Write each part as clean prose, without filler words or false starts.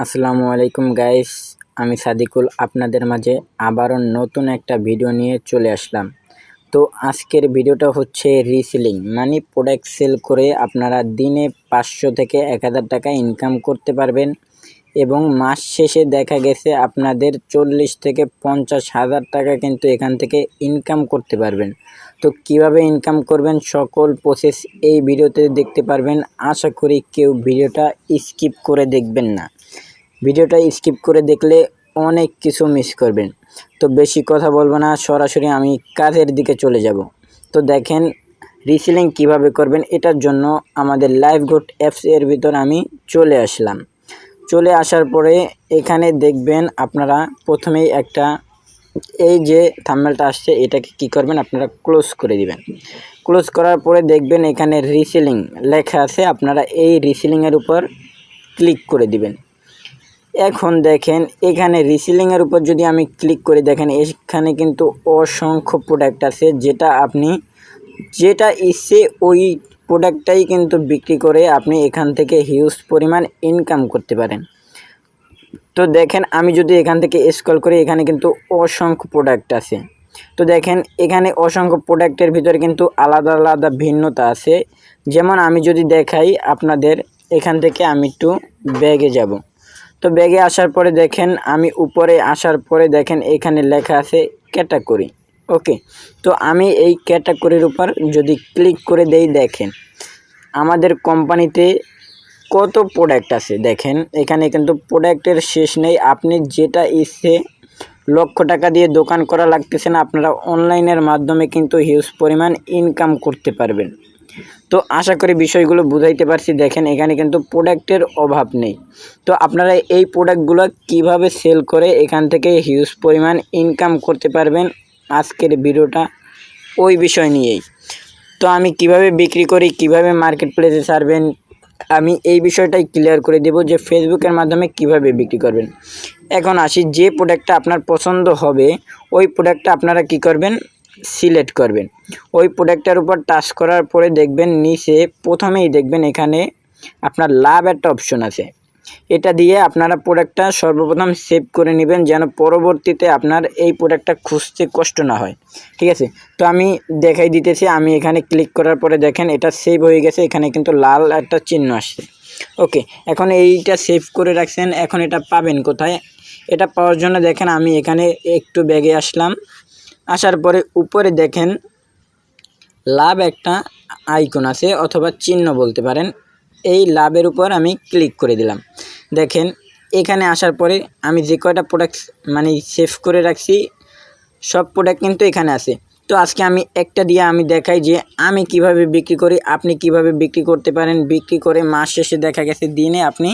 আসসালামু আলাইকুম গাইস, আমি সাদিকুল আপনাদের মাঝে আবারও নতুন একটা ভিডিও নিয়ে চলে আসলাম। তো আজকের ভিডিওটা হচ্ছে রিসেলিং মানে প্রোডাক্ট সেল করে আপনারা দিনে 500 থেকে 1000 টাকা ইনকাম করতে পারবেন এবং মাস শেষে দেখা গেছে আপনাদের 40 থেকে 50,000 টাকা কিন্তু এখান থেকে ইনকাম করতে পারবেন। তো কিভাবে ইনকাম করবেন সকল প্রসেস এই ভিডিওতে দেখতে পারবেন। আশা করি কেউ ভিডিওটা স্কিপ করে দেখবেন না। ভিডিওটা স্কিপ করে দেখলে অনেক কিছু মিস করবেন। তো বেশি কথা বলবো না, সরাসরি আমি কাজের দিকে চলে যাব। তো দেখেন রিসেলিং কিভাবে করবেন, এটার জন্য আমাদের লাইভগোট অ্যাপস এর ভিতর আমি চলে আসলাম। চলে আসার পরে এখানে দেখবেন আপনারা প্রথমেই একটা এই যে থাম্বনেলটা আসছে এটাকে কি করবেন, আপনারা ক্লোজ করে দিবেন। ক্লোজ করার পরে দেখবেন এখানে রিসেলিং লেখা আছে, আপনারা এই রিসেলিংয়ের উপর ক্লিক করে দিবেন। এখন দেখেন এখানে রিসেলিংয়ের উপর যদি আমি ক্লিক করি, দেখেন এখানে কিন্তু অসংখ্য প্রোডাক্ট আছে, যেটা ইচ্ছে ওই প্রোডাক্টটাই কিন্তু বিক্রি করে আপনি এখান থেকে হিউজ পরিমাণ ইনকাম করতে পারেন। তো দেখেন আমি যদি এখান থেকে স্ক্রল করি, এখানে কিন্তু অসংখ্য প্রোডাক্ট আছে। তো দেখেন এখানে অসংখ্য প্রোডাক্টের ভিতরে কিন্তু আলাদা আলাদা ভিন্নতা আছে। যেমন আমি যদি দেখাই আপনাদের, এখান থেকে আমি একটু ব্যাগে যাব। তো ব্যাগে আসার পরে দেখেন আমি উপরে আসার পরে দেখেন এখানে লেখা আছে ক্যাটাগরি। ওকে, তো আমি এই ক্যাটাগরির উপর যদি ক্লিক করে দেই, দেখেন আমাদের কোম্পানিতে কত প্রোডাক্ট আছে। দেখেন এখানে কিন্তু প্রোডাক্টের শেষ নেই। আপনি যেটা ইচ্ছে লক্ষ টাকা দিয়ে দোকান করা লাগতেছে না, আপনারা অনলাইনের মাধ্যমে কিন্তু হিউজ পরিমাণ ইনকাম করতে পারবেন। তো আশা করি বিষয়গুলো বুঝাইতে পারছি। দেখেন এখানে কিন্তু প্রোডাক্টের অভাব নেই। তো আপনারা এই প্রোডাক্টগুলো কিভাবে সেল করে এখান থেকে হিউজ পরিমাণ ইনকাম করতে পারবেন, আজকের ভিডিওটা ওই বিষয় নিয়েই। তো আমি কিভাবে বিক্রি করি, কিভাবে মার্কেট প্লেসে ছাড়বেন, আমি এই বিষয়টাই ক্লিয়ার করে দেব যে ফেসবুকের মাধ্যমে কিভাবে বিক্রি করবেন। এখন আসি, যে প্রোডাক্টটা আপনার পছন্দ হবে ওই প্রোডাক্টটা আপনারা কি করবেন, সিলেক্ট করবেন। ওই প্রোডাক্টটার উপর টাচ করার পরে দেখবেন নিচে প্রথমেই দেখবেন এখানে আপনার লাভ একটা অপশন আছে। এটা দিয়ে আপনারা প্রোডাক্টটা সর্বপ্রথম সেভ করে নেবেন, যেন পরবর্তীতে আপনার এই প্রোডাক্টটা খুঁজতে কষ্ট না হয়। ঠিক আছে, তো আমি দেখাই দিতেছি। আমি এখানে ক্লিক করার পরে দেখেন এটা সেভ হয়ে গেছে, এখানে কিন্তু লাল একটা চিহ্ন আসছে। ওকে, এখন এইটা সেভ করে রাখছেন, এখন এটা পাবেন কোথায়? এটা পাওয়ার জন্য দেখেন আমি এখানে একটু ব্যাগে আসলাম। আসার পরে উপরে দেখেন লাভ একটা আইকন আছে অথবা চিহ্ন বলতে পারেন। এই লাভের উপর আমি ক্লিক করে দিলাম। দেখেন এখানে আসার পরে আমি যে কয়টা প্রোডাক্ট মানে সেভ করে রাখছি সব প্রোডাক্ট কিন্তু এখানে আছে। তো আজকে আমি একটা দিয়ে আমি দেখাই যে আমি কিভাবে বিক্রি করি, আপনি কিভাবে বিক্রি করতে পারেন। বিক্রি করে মাস শেষে দেখা গেছে দিনে আপনি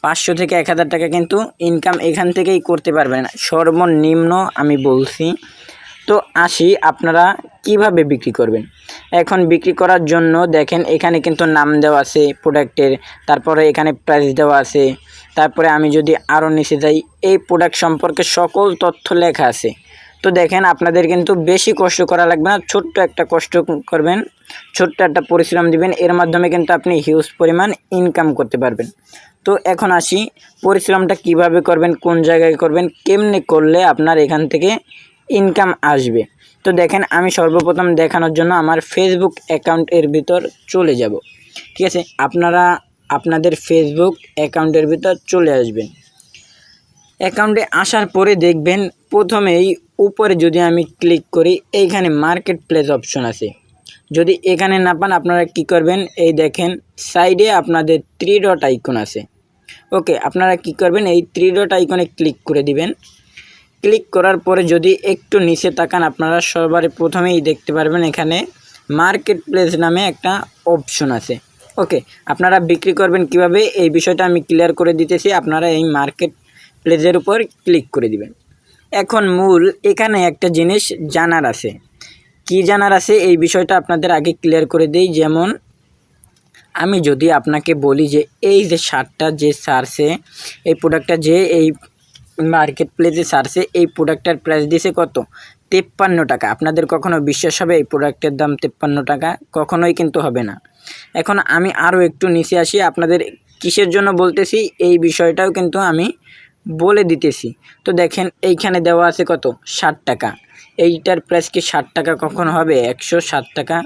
500 থেকে 1000 টাকা কিন্তু ইনকাম এখান থেকেই করতে পারবেন, সর্বনিম্ন আমি বলছি। তো আসি আপনারা কিভাবে বিক্রি করবেন। এখন বিক্রি করার জন্য দেখেন এখানে কিন্তু নাম দেওয়া আছে প্রোডাক্টের, তারপরে এখানে প্রাইস দেওয়া আছে, তারপরে আমি যদি আরও নিচে যাই এই প্রোডাক্ট সম্পর্কে সকল তথ্য লেখা আছে। তো দেখেন আপনাদের কিন্তু বেশি কষ্ট করা লাগবে না, ছোট্ট একটা কষ্ট করবেন, ছোট্ট একটা পরিশ্রম দিবেন, এর মাধ্যমে কিন্তু আপনি হিউজ পরিমাণ ইনকাম করতে পারবেন। তো এখন আসি পরিশ্রমটা কিভাবে করবেন, কোন জায়গায় করবেন, কেমনে করলে আপনার এখান থেকে ইনকাম আসবে। তো দেখেন আমি সর্বপ্রথম দেখানোর জন্য আমার ফেসবুক অ্যাকাউন্টের ভিতর চলে যাব। ঠিক আছে, আপনারা আপনাদের ফেসবুক অ্যাকাউন্টের ভিতর চলে আসবেন। অ্যাকাউন্টে আসার পরে দেখবেন প্রথমেই উপরে যদি আমি ক্লিক করি, এইখানে মার্কেট প্লেস অপশন আছে। যদি এখানে না পান আপনারা কি করবেন, এই দেখেন সাইডে আপনাদের 3 ডট আইকন আছে। ওকে, আপনারা কি করবেন, এই 3 ডট আইকনে ক্লিক করে দিবেন। ক্লিক করার পরে যদি একটু নিচে তাকান, আপনারা সবার প্রথমেই দেখতে পারবেন এখানে মার্কেট প্লেস নামে একটা অপশন আছে। ওকে, আপনারা বিক্রি করবেন কিভাবে এই বিষয়টা আমি ক্লিয়ার করে দিতেছি। আপনারা এই মার্কেট প্লেসের উপর ক্লিক করে দিবেন। এখন মূল এখানে একটা জিনিস জানার আছে। কি জানার আছে এই বিষয়টা আপনাদের আগে ক্লিয়ার করে দিই। যেমন আমি যদি আপনাকে বলি যে এই যে শার্টটা যে সারছে, এই প্রোডাক্টটা যে এই মার্কেট প্লেসে সারছে, এই প্রোডাক্টটার প্রাইস দিয়েছে কত, 53 টাকা। আপনাদের কখনো বিশ্বাস হবে এই প্রোডাক্টের দাম 53 টাকা? কখনোই কিন্তু হবে না। এখন আমি আরও একটু নিচে আসি, আপনাদের কিসের জন্য বলতেছি এই বিষয়টাও কিন্তু আমি বলে দিতেছি। তো দেখেন এইখানে দেওয়া আছে কত 60 টাকা। এইটার প্রাইস কি 60 টাকা কখনো হবে? 160 টাকা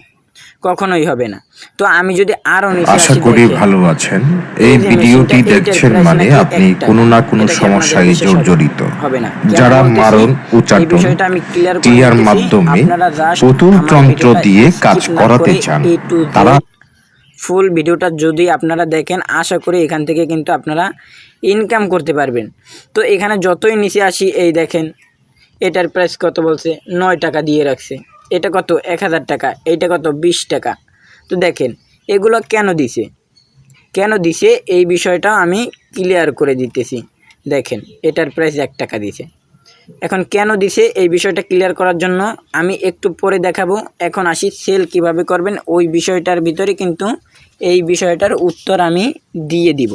কখনোই হবে না। তো আমি যদি আরও নিচে আশা আসি, করি দেখেন ভালো আছেন। এই এই যে ভিডিওটি মেশিনটা, এইটার দেখছেন প্রাইস মানে নাকি আপনি 1 কোনো টাকা। না কোনো এটা কি আপনাদের সমস্যায় বিশ্বাস হবে? জড়িত। হবে না। কেন যারা বলতেছি মারণ এই উচাটন বিষয়টা আমি ক্লিয়ার করে টিয়ার দিতেছি। মাধ্যমে আপনারা জাস্ট পুতুল আমার তন্ত্র ভিডিওটা দিয়ে কাজ স্কিপ না করাতে করে চান, A to Z তারা ফুল ভিডিওটা যদি আপনারা দেখেন, আশা করি এখান থেকে কিন্তু আপনারা ইনকাম করতে পারবেন। তো এখানে যতই নিচে আসি, এই দেখেন এটার প্রাইস কত বলছে, 9 টাকা দিয়ে রাখছে। এটা কত 1000 টাকা, এইটা কত 20 টাকা। তো দেখেন এগুলো কেন দিছে এই বিষয়টা আমি ক্লিয়ার করে দিতেছি। দেখেন এটার প্রাইস 1 টাকা দিছে। এখন কেন দিছে এই বিষয়টা ক্লিয়ার করার জন্য আমি একটু পরে দেখাবো। এখন আসি সেল কিভাবে করবেন, ওই বিষয়টার ভিতরে কিন্তু এই বিষয়টার উত্তর আমি দিয়ে দিব।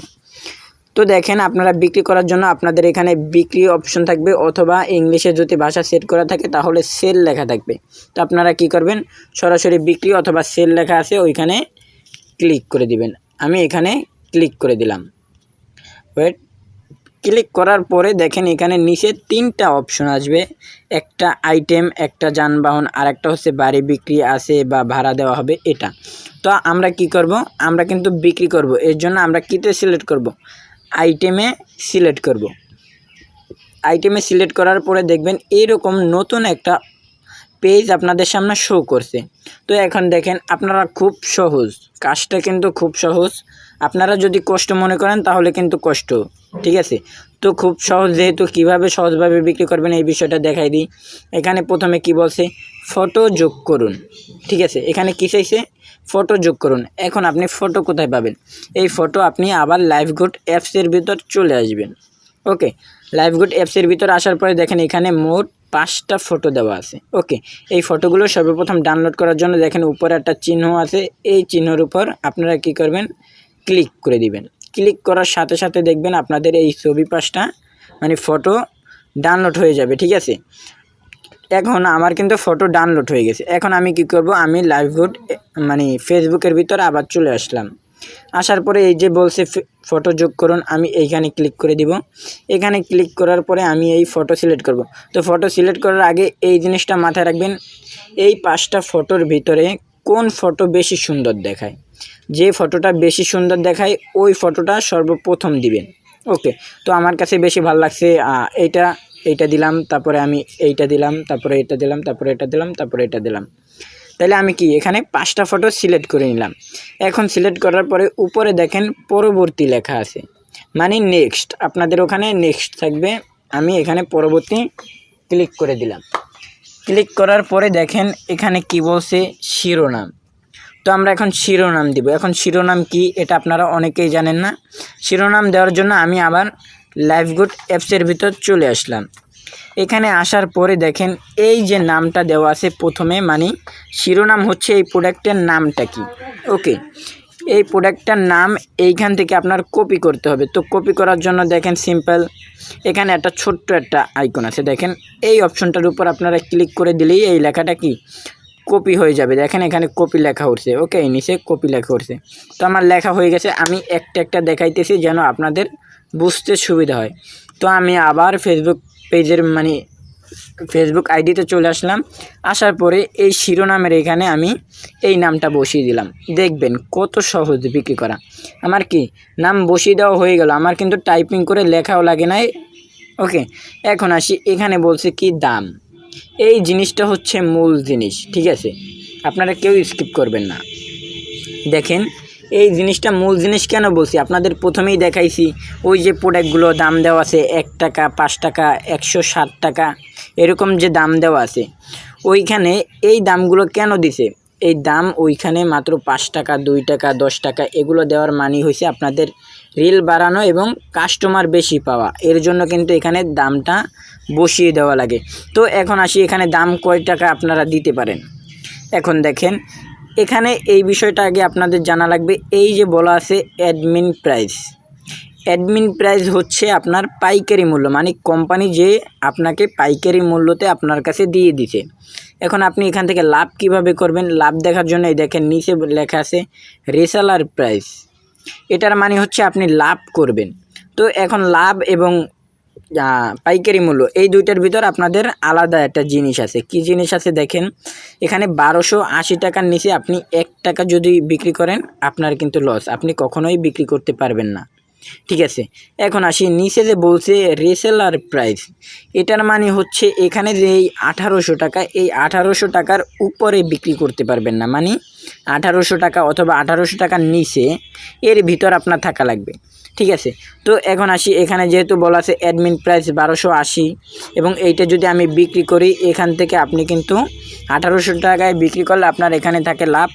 তো দেখেন আপনারা বিক্রি করার জন্য আপনাদের এখানে বিক্রি অপশন থাকবে, অথবা ইংলিশে যদি ভাষা সেট করা থাকে তাহলে সেল লেখা থাকবে। তো আপনারা কি করবেন, সরাসরি বিক্রি অথবা সেল লেখা আছে ওইখানে ক্লিক করে দিবেন। আমি এখানে ক্লিক করে দিলাম। ওয়েট, ক্লিক করার পরে দেখেন এখানে নিচে 3টা অপশন আসবে। একটা আইটেম, একটা যানবাহন, আর একটা হচ্ছে বাড়ি বিক্রি আছে বা ভাড়া দেওয়া হবে এটা। তো আমরা কি করব, আমরা কিন্তু বিক্রি করব। এর জন্য আমরা কিতে সিলেক্ট করব, আইটেমে সিলেক্ট করব। আইটেমে সিলেক্ট করার পরে দেখবেন এরকম নতুন একটা পেজ আপনাদের সামনে শো করছে। তো এখন দেখেন আপনারা খুব সহজ, কাজটা কিন্তু খুব সহজ। আপনারা যদি কষ্ট মনে করেন তাহলে কিন্তু কষ্ট, ঠিক আছে। তো খুব সহজ, যেহেতু কিভাবে সহজভাবে বিক্রি করবেন এই বিষয়টা দেখাই দিই। এখানে প্রথমে কি বলছে, ফটো যোগ করুন, ঠিক আছে। এখানে কী চাইছে, ফটো যোগ করুন। এখন আপনি ফটো কোথায় পাবেন, এই ফটো আপনি আবার লাইভগুড অ্যাপসের ভিতর চলে আসবেন। ওকে, লাইভগুড অ্যাপসের ভিতর আসার পরে দেখেন এখানে মোট 5টা ফটো দেওয়া আছে। ওকে, এই ফটোগুলো সর্বপ্রথম ডাউনলোড করার জন্য দেখেন উপরে একটা চিহ্ন আছে, এই চিহ্নের উপর আপনারা কি করবেন, ক্লিক করে দিবেন। ক্লিক করার সাথে সাথে দেখবেন আপনাদের এই ছবি 5টা মানে ফটো ডাউনলোড হয়ে যাবে, ঠিক আছে। এখন আমার কিন্তু ফটো ডাউনলোড হয়ে গেছে। এখন আমি কি করব, আমি লাইভগুড মানে ফেসবুকের ভিতর আবার চলে আসলাম। আসার পরে এই যে বলছে ফটো যোগ করুন, আমি এইখানে ক্লিক করে দিব। এখানে ক্লিক করার পরে আমি এই ফটো সিলেক্ট করব। তো ফটো সিলেক্ট করার আগে এই জিনিসটা মাথায় রাখবেন, এই 5টা ফটোর ভিতরে কোন ফটো বেশি সুন্দর দেখায়, যে ফটোটা বেশি সুন্দর দেখায় ওই ফটোটা সর্বপ্রথম দিবেন। ওকে, তো আমার কাছে বেশি ভালো লাগছে এইটা দিলাম, তারপরে আমি এইটা দিলাম, তারপরে এটা দিলাম, তারপরে এটা দিলাম, তারপরে এটা দিলাম। তাহলে আমি কি এখানে 5টা ফটো সিলেক্ট করে নিলাম। এখন সিলেক্ট করার পরে উপরে দেখেন পরবর্তী লেখা আছে, মানে নেক্সট, আপনাদের ওখানে নেক্সট থাকবে। আমি এখানে পরবর্তী ক্লিক করে দিলাম। ক্লিক করার পরে দেখেন এখানে কি বলছে, শিরোনাম। তো আমরা এখন শিরোনাম দিব। এখন শিরোনাম কি এটা আপনারা অনেকেই জানেন না। শিরোনাম দেওয়ার জন্য আমি আবার লাইভগুড অ্যাপসের ভিতর চলে আসলাম। এখানে আসার পরে দেখেন এই যে নামটা দেওয়া আছে প্রথমে, মানে শিরোনাম হচ্ছে এই প্রোডাক্টের নামটা কি। ওকে, এই প্রোডাক্টটার নাম এইখান থেকে আপনার কপি করতে হবে। তো কপি করার জন্য দেখেন সিম্পল, এখানে একটা ছোট্ট একটা আইকন আছে, দেখেন এই অপশনটার উপর আপনারা ক্লিক করে দিলেই এই লেখাটা কি কপি হয়ে যাবে। দেখেন এখানে কপি লেখা উঠছে। ওকে, নিচে কপি লেখা উঠছে। তো আমার লেখা হয়ে গেছে। আমি একটা দেখাইতেছি যেন আপনাদের বুঝতে সুবিধা হয়। তো আমি আবার ফেসবুক পেজের মানে ফেসবুক আইডিতে চলে আসলাম। আসার পরে এই শিরোনামের এখানে আমি এই নামটা বসিয়ে দিলাম। দেখবেন কত সহজ বিক্রি করা। আমার কি নাম বসিয়ে দেওয়া হয়ে গেল, আমার কিন্তু টাইপিং করে লেখাও লাগে নাই। ওকে, এখন আসি এখানে বলছে কি দাম। এই জিনিসটা হচ্ছে মূল জিনিস, ঠিক আছে, আপনারা কেউ স্কিপ করবেন না। দেখেন এই জিনিসটা মূল জিনিস কেন বলছি, আপনাদের প্রথমেই দেখাইছি ওই যে প্রোডাক্টগুলো দাম দেওয়া আছে 1 টাকা, 5 টাকা, 160 টাকা, এরকম যে দাম দেওয়া আছে ওইখানে এই দামগুলো কেন দিছে, এই দাম ওইখানে মাত্র 5 টাকা, 2 টাকা, 10 টাকা এগুলো দেওয়ার মানে হয়েছে আপনাদের রিল বাড়ানো এবং কাস্টমার বেশি পাওয়া। এর জন্য কিন্তু এখানে দামটা বসিয়ে দেওয়া লাগে। তো এখন আসি এখানে দাম কয় টাকা আপনারা দিতে পারেন। এখন দেখেন এখানে এই বিষয়টা আগে আপনাদের জানা লাগবে। এই যে বলা আছে অ্যাডমিন প্রাইস, অ্যাডমিন প্রাইস হচ্ছে আপনার পাইকারি মূল্য, মানে কোম্পানি যে আপনাকে পাইকারি মূল্যতে আপনার কাছে দিয়ে দিছে। এখন আপনি এখান থেকে লাভ কিভাবে করবেন, লাভ দেখার জন্য এই দেখেন নিচে লেখা আছে রিসেলার প্রাইস। এটার মানে হচ্ছে আপনি লাভ করবেন। তো এখন লাভ এবং পাইকারি মূল্য এই দুইটার ভিতর আপনাদের আলাদা একটা জিনিস আছে। কি জিনিস আছে দেখেন, এখানে 1280 টাকার নিচে আপনি 1 টাকা যদি বিক্রি করেন আপনার কিন্তু লস, আপনি কখনোই বিক্রি করতে পারবেন না। ঠিক আছে, এখন আসি নিচে যে বলছে রিসেলার প্রাইস, এটার মানে হচ্ছে এখানে যে এই 1800 টাকা, এই 1800 টাকার উপরে বিক্রি করতে পারবেন না, মানে 1800 টাকা অথবা 1800 টাকার নিচে এর ভিতর আপনার থাকা লাগবে। ঠিক আছে, তো এখন আসি এখানে যেহেতু বলা আছে অ্যাডমিন প্রাইস 1280 এবং এইটা যদি আমি বিক্রি করি এখান থেকে আপনি কিন্তু 1800 টাকায় বিক্রি করলে আপনার এখানে থাকে লাভ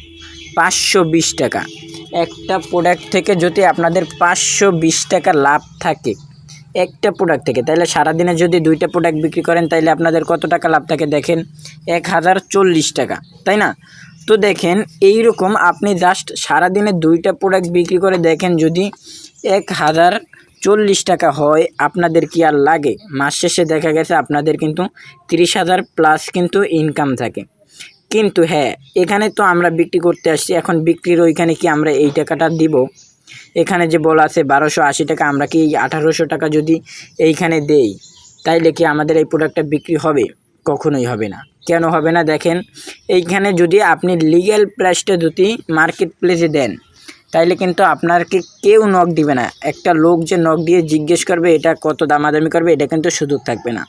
520 টাকা। একটা প্রোডাক্ট থেকে যদি আপনাদের 520 টাকা লাভ থাকে একটা প্রোডাক্ট থেকে, তাহলে সারাদিনে যদি 2টা প্রোডাক্ট বিক্রি করেন তাহলে আপনাদের কত টাকা লাভ থাকে দেখেন, 1040 টাকা, তাই না? তো দেখেন এই রকম আপনি জাস্ট সারাদিনে 2টা প্রোডাক্ট বিক্রি করে দেখেন যদি 1040 টাকা হয় আপনাদের কি আর লাগে? মাস শেষে দেখা গেছে আপনাদের কিন্তু 30,000 প্লাস কিন্তু ইনকাম থাকে। কিন্তু হ্যাঁ, এখানে তো আমরা বিক্রি করতে আসছি, এখন বিক্রির ওইখানে কি আমরা এই টাকাটা দিব? এখানে যে বলা আছে 1280 টাকা, আমরা কি 1800 টাকা যদি এইখানে দেই তাইলে কি আমাদের এই প্রোডাক্টটা বিক্রি হবে? কখনোই হবে না। কেন হবে না? দেখেন এইখানে যদি আপনি লিগ্যাল প্রাইসটা যদি মার্কেট প্লেসে দেন তাইলে কিন্তু আপনাকে কেউ নক দিবে না। একটা লোক যে নক দিয়ে জিজ্ঞেস করবে এটা কত দামাদামি করবে, এটা কিন্তু সুযোগ থাকবে না।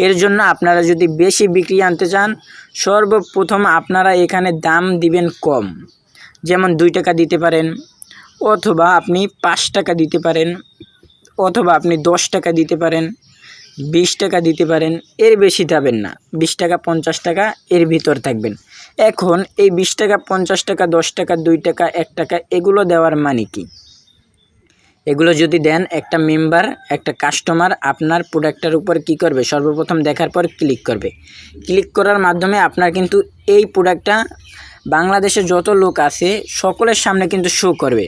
এর জন্য আপনারা যদি বেশি বিক্রি আনতে চান সর্বপ্রথম আপনারা এখানে দাম দিবেন কম, যেমন 2 টাকা দিতে পারেন, অথবা আপনি 5 টাকা দিতে পারেন, অথবা আপনি 10 টাকা দিতে পারেন, 20 টাকা দিতে পারেন, এর বেশি যাবেন না। 20 টাকা 50 টাকা এর ভিতর থাকবেন। এখন এই 20 টাকা 50 টাকা 10 টাকা 2 টাকা 1 টাকা এগুলো দেওয়ার মানে কি? এগুলো যদি দেন একটা মেম্বার একটা কাস্টমার আপনার প্রোডাক্টটার উপর কি করবে, সর্বপ্রথম দেখার পর ক্লিক করবে। ক্লিক করার মাধ্যমে আপনার কিন্তু এই প্রোডাক্টটা বাংলাদেশে যত লোক আছে সকলের সামনে কিন্তু শো করবে।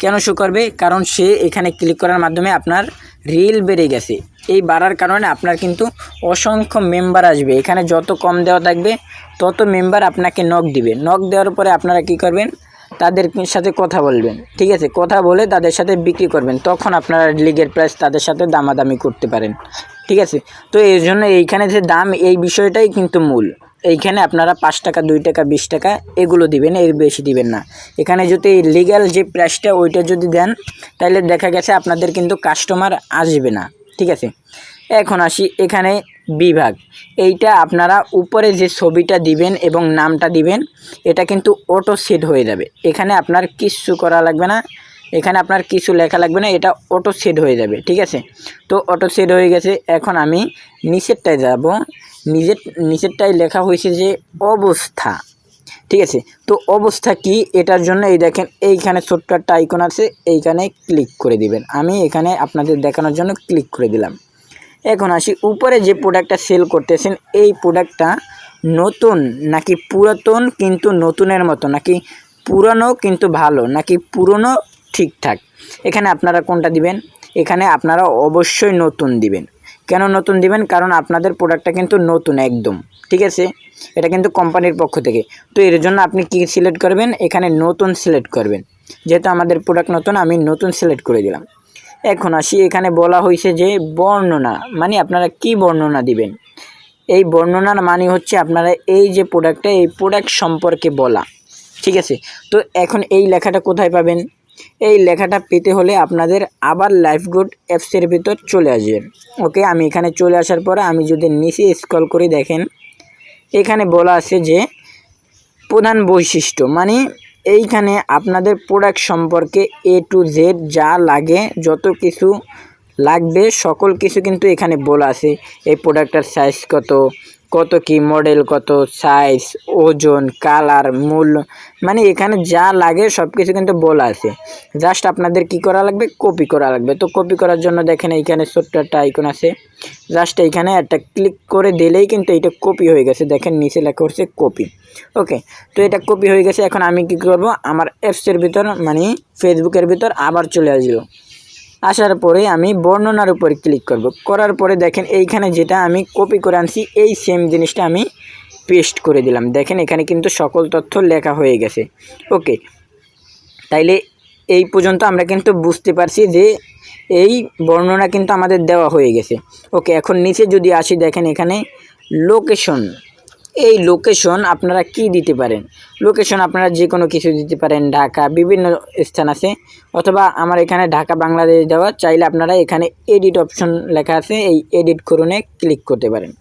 কেন শো করবে? কারণ সে এখানে ক্লিক করার মাধ্যমে আপনার রিল বেড়ে গেছে। এই বাড়ার কারণে আপনার কিন্তু অসংখ্য মেম্বার আসবে। এখানে যত কম দেওয়া থাকবে তত মেম্বার আপনাকে নক দিবে। নক দেওয়ার পরে আপনারা কি করবেন, তাদের সাথে কথা বলবেন। ঠিক আছে, কথা বলে তাদের সাথে বিক্রি করবেন, তখন আপনারা লিগের প্রাইস তাদের সাথে দামাদামি করতে পারেন। ঠিক আছে, তো এই জন্য এইখানে যে দাম এই বিষয়টাই কিন্তু মূল। এইখানে আপনারা 5 টাকা 2 টাকা 20 টাকা এগুলো দিবেন, এর বেশি দিবেন না। এখানে যদি লিগ্যাল যে প্রাইসটা ওইটা যদি দেন তাহলে দেখা গেছে আপনাদের কিন্তু কাস্টমার আসবে না। ঠিক আছে, এখন আসি এখানে বিভাগ। এইটা আপনারা উপরে যে ছবিটা দিবেন এবং নামটা দিবেন এটা কিন্তু অটো সেট হয়ে যাবে। এখানে আপনার কিছু করা লাগবে না, এখানে আপনার কিছু লেখা লাগবে না, এটা অটো সেট হয়ে যাবে। ঠিক আছে, তো অটো সেট হয়ে গেছে। এখন আমি নিচেরটায় যাব। নিচেরটায় লেখা হয়েছে যে অবস্থা। ঠিক আছে, তো অবস্থা কি, এটার জন্য এই দেখেন এইখানে ছোট্ট একটা আইকন আছে, এইখানে ক্লিক করে দিবেন। আমি এখানে আপনাদের দেখানোর জন্য ক্লিক করে দিলাম। এখন আসি উপরে যে প্রোডাক্টটা সেল করতেছেন এই প্রোডাক্টটা নতুন নাকি পুরাতন কিন্তু নতুনের মতো, নাকি পুরানো কিন্তু ভালো, নাকি পুরনো ঠিকঠাক। এখানে আপনারা কোনটা দিবেন? এখানে আপনারা অবশ্যই নতুন দিবেন। কেন নতুন দিবেন? কারণ আপনাদের প্রোডাক্টটা কিন্তু নতুন একদম। ঠিক আছে, এটা কিন্তু কোম্পানির পক্ষ থেকে। তো এর জন্য আপনি কি সিলেক্ট করবেন? এখানে নতুন সিলেক্ট করবেন। যেহেতু আমাদের প্রোডাক্ট নতুন আমি নতুন সিলেক্ট করে দিলাম। এখন আসি এখানে বলা হয়েছে যে বর্ণনা, মানে আপনারা কি বর্ণনা দিবেন। এই বর্ণনার মানে হচ্ছে আপনারা এই যে প্রোডাক্টটা এই প্রোডাক্ট সম্পর্কে বলা। ঠিক আছে, তো এখন এই লেখাটা কোথায় পাবেন? এই লেখাটা পেতে হলে আপনাদের আবার লাইফগুড অ্যাপসের ভিতর চলে আসবেন। ওকে, আমি এখানে চলে আসার পরে আমি যদি নিচে স্ক্রল করে দেখেন এখানে বলা আছে যে প্রধান বৈশিষ্ট্য, মানে এইখানে আপনাদের প্রোডাক্ট সম্পর্কে A to Z যা লাগে যত কিছু লাগবে সকল কিছু কিন্তু এখানে বলা আছে। এই প্রোডাক্টটার সাইজ কত, কত কি মডেল, কত সাইজ, ওজন, কালার, মূল্য, মানে এখানে যা লাগে সব কিছু কিন্তু বলা আছে। জাস্ট আপনাদের কি করা লাগবে? কপি করা লাগবে। তো কপি করার জন্য দেখেন এইখানে ছোট্ট একটা আইকন আছে, জাস্ট এইখানে একটা ক্লিক করে দিলেই কিন্তু এটা কপি হয়ে গেছে। দেখেন নিচে লেখা হচ্ছে কপি। ওকে, তো এটা কপি হয়ে গেছে। এখন আমি কি করব, আমার অ্যাপসের ভিতর মানে ফেসবুকের ভিতর আবার চলে আসবো। আসার পরে আমি বর্ণনার উপর ক্লিক করব। করার পরে দেখেন এইখানে যেটা আমি কপি করে আনছি এই সেম জিনিসটা আমি পেস্ট করে দিলাম। দেখেন এখানে কিন্তু সকল তথ্য লেখা হয়ে গেছে। ওকে, তাইলে এই পর্যন্ত আমরা কিন্তু বুঝতে পারছি যে এই বর্ণনা কিন্তু আমাদের দেওয়া হয়ে গেছে। ওকে, এখন নিচে যদি আসি, দেখেন এখানে লোকেশন। এই লোকেশন আপনারা কি দিতে পারেন? লোকেশন আপনারা যে কোনো কিছু দিতে পারেন, ঢাকা, বিভিন্ন স্থান আছে, অথবা আমার এখানে ঢাকা বাংলাদেশ দেওয়া। চাইলে আপনারা এখানে এডিট অপশন লেখা আছে, এই এডিট করুনে ক্লিক করতে পারেন।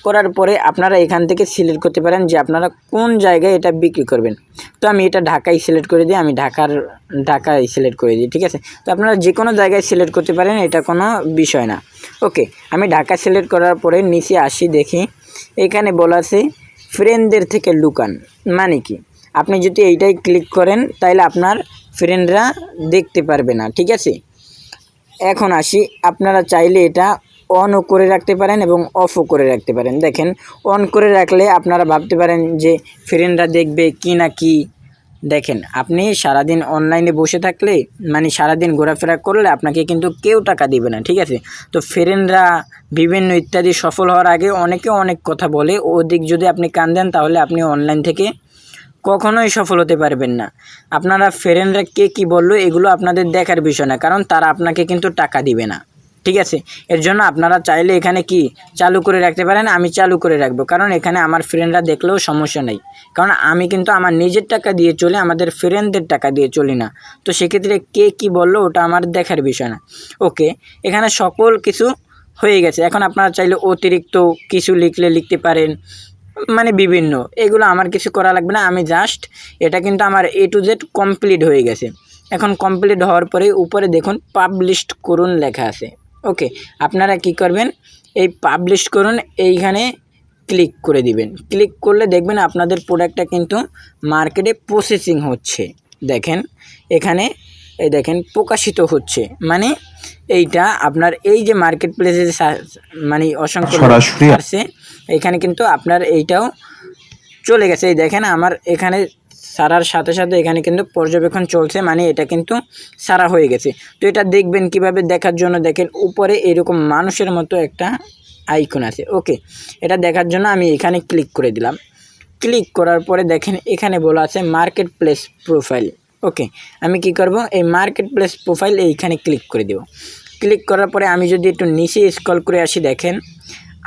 করার পরে আপনারা এখান থেকে সিলেক্ট করতে পারেন যে আপনারা কোন জায়গায় এটা বিক্রি করবেন। তো আমি এটা ঢাকায় সিলেক্ট করে দিই, আমি ঢাকায় সিলেক্ট করে দিই, ঠিক আছে। তো আপনারা যে কোনো জায়গায় সিলেক্ট করতে পারেন, এটা কোনো বিষয় না। ওকে, আমি ঢাকা সিলেক্ট করার পরে নিচে আসি, দেখি এখানে বলা আছে ফ্রেন্ডদের থেকে লুকান। মানে কি, আপনি যদি এইটাই ক্লিক করেন তাহলে আপনার ফ্রেন্ডরা দেখতে পারবে না, ঠিক আছে। এখন আসি, আপনারা চাইলে এটা অনও করে রাখতে পারেন এবং অফও করে রাখতে পারেন। দেখেন, অন করে রাখলে আপনারা ভাবতে পারেন যে ফ্রেন্ডরা দেখবে কি না কি। দেখেন, আপনি সারাদিন অনলাইনে বসে থাকলে, মানে সারাদিন ঘোরাফেরা করলে আপনাকে কিন্তু কেউ টাকা দিবে না, ঠিক আছে। তো ফ্রেন্ডরা বিভিন্ন ইত্যাদি সফল হওয়ার আগে অনেকে অনেক কথা বলে, ওদিক যদি আপনি কান দেন তাহলে আপনি অনলাইন থেকে কখনোই সফল হতে পারবেন না। আপনারা ফ্রেন্ডরা কে কী বললো এগুলো আপনাদের দেখার বিষয় না, কারণ তারা আপনাকে কিন্তু টাকা দিবে না, ঠিক আছে। এর জন্য আপনারা চাইলে এখানে কি চালু করে রাখতে পারেন। আমি চালু করে রাখবো, কারণ এখানে আমার ফ্রেন্ডরা দেখলেও সমস্যা নেই, কারণ আমি কিন্তু আমার নিজের টাকা দিয়ে চলি, আমাদের ফ্রেন্ডদের টাকা দিয়ে চলি না। তো সেক্ষেত্রে কে কি বললো ওটা আমার দেখার বিষয় না। ওকে, এখানে সকল কিছু হয়ে গেছে। এখন আপনারা চাইলে অতিরিক্ত কিছু লিখতে পারেন, মানে বিভিন্ন, এগুলো আমার কিছু করা লাগবে না। আমি জাস্ট এটা কিন্তু আমার A to Z কমপ্লিট হয়ে গেছে। এখন কমপ্লিট হওয়ার পরে উপরে দেখুন পাবলিশ করুন লেখা আছে। ওকে, আপনারা কি করবেন, এই পাবলিশ করুন এইখানে ক্লিক করে দিবেন। ক্লিক করলে দেখবেন আপনাদের প্রোডাক্টটা কিন্তু মার্কেটে প্রসেসিং হচ্ছে। দেখেন এখানে, এই দেখেন প্রকাশিত হচ্ছে, মানে এইটা আপনার এই যে মার্কেট প্লেসে মানে অসংখ্য আসছে, এখানে কিন্তু আপনার এইটাও চলে গেছে। এই দেখেন আমার এখানে সারার সাথে সাথে এখানে কিন্তু পর্যবেক্ষণ চলছে, মানে এটা কিন্তু সারা হয়ে গেছে। তো এটা দেখবেন কিভাবে, দেখার জন্য দেখেন উপরে এরকম মানুষের মতো একটা আইকন আছে। ওকে, এটা দেখার জন্য আমি এখানে ক্লিক করে দিলাম। ক্লিক করার পরে দেখেন এখানে বলা আছে মার্কেট প্লেস প্রোফাইল। ওকে, আমি কি করব, এই মার্কেট প্লেস প্রোফাইল এইখানে ক্লিক করে দেব। ক্লিক করার পরে আমি যদি একটু নিচে স্ক্রল করে আসি, দেখেন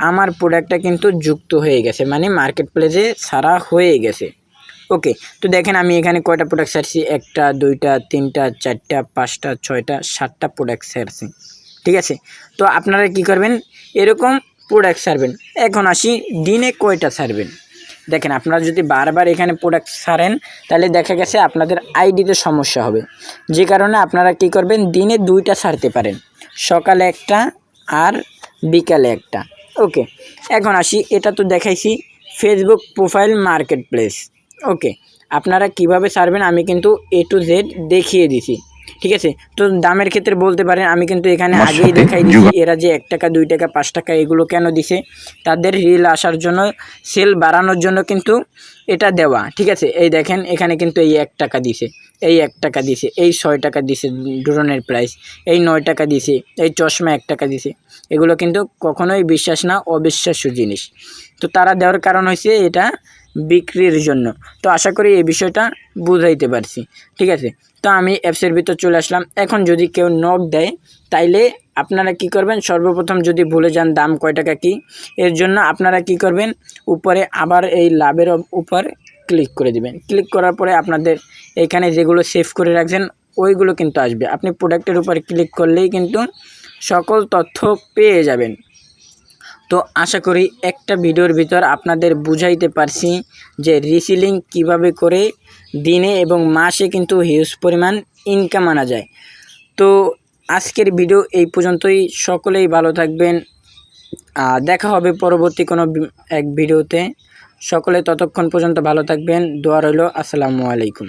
আমার প্রোডাক্টটা কিন্তু যুক্ত হয়ে গেছে, মানে মার্কেট প্লেসে সারা হয়ে গেছে। ওকে, তো দেখেন আমি এখানে কয়টা প্রোডাক্ট ছাড়ছি, 1টা 2টা 3টা 4টা 5টা 6টা 7টা প্রোডাক্ট ছাড়ছি, ঠিক আছে। তো আপনারা কি করবেন, এরকম প্রোডাক্ট ছাড়বেন। এখন আসি দিনে কয়টা ছাড়বেন। দেখেন, আপনারা যদি বারবার এখানে প্রোডাক্ট ছাড়েন তাহলে দেখা গেছে আপনাদের আইডিতে সমস্যা হবে, যে কারণে আপনারা কি করবেন, দিনে 2টা ছাড়তে পারেন, সকালে 1টা আর বিকালে 1টা। ওকে, এখন আসি, এটা তো দেখাইছি ফেসবুক প্রোফাইল মার্কেট প্লেস। ওকে, আপনারা কিভাবে ছাড়বেন আমি কিন্তু A to Z দেখিয়ে দিছি, ঠিক আছে। তো দামের ক্ষেত্রে বলতে পারেন, আমি কিন্তু এখানে আগেই দেখাই দিছি এরা যে 1 টাকা 2 টাকা 5 টাকা এগুলো কেন দিছে, তাদের রিল আসার জন্য, সেল বাড়ানোর জন্য কিন্তু এটা দেওয়া, ঠিক আছে। এই দেখেন এখানে কিন্তু এই 1 টাকা দিছে, এই 1 টাকা দিছে, এই 6 টাকা দিছে ড্রোনের প্রাইস, এই 9 টাকা দিছে, এই চশমা 1 টাকা দিছে। এগুলো কিন্তু কখনোই বিশ্বাস না, অবিশ্বাস্য জিনিস। তো তারা দেওয়ার কারণ হয়েছে এটা বিক্রির জন্য। তো আশা করি এই বিষয়টা বুঝাইতে পারছি, ঠিক আছে। তো আমি অ্যাপসের ভিতর চলে আসলাম। এখন যদি কেউ নক দেয় তাইলে আপনারা কি করবেন, সর্বপ্রথম যদি ভুলে যান দাম কয় টাকা কি, এর জন্য আপনারা কি করবেন, উপরে আবার এই লাভের উপর ক্লিক করে দিবেন। ক্লিক করার পরে আপনাদের এখানে যেগুলো সেভ করে রাখছেন ওইগুলো কিন্তু আসবে। আপনি প্রোডাক্টের উপর ক্লিক করলেই কিন্তু সকল তথ্য পেয়ে যাবেন। তো আশা করি একটা ভিডিওর ভিতর আপনাদের বুঝাইতে পারছি যে রিসেলিং কিভাবে করে দিনে এবং মাসে কিন্তু হিউজ পরিমাণ ইনকাম আনা যায়। তো আজকের ভিডিও এই পর্যন্তই। সকলেই ভালো থাকবেন, দেখা হবে পরবর্তী কোনো এক ভিডিওতে। সকলে ততক্ষণ পর্যন্ত ভালো থাকবেন, দোয়া রইল। আসসালামু আলাইকুম।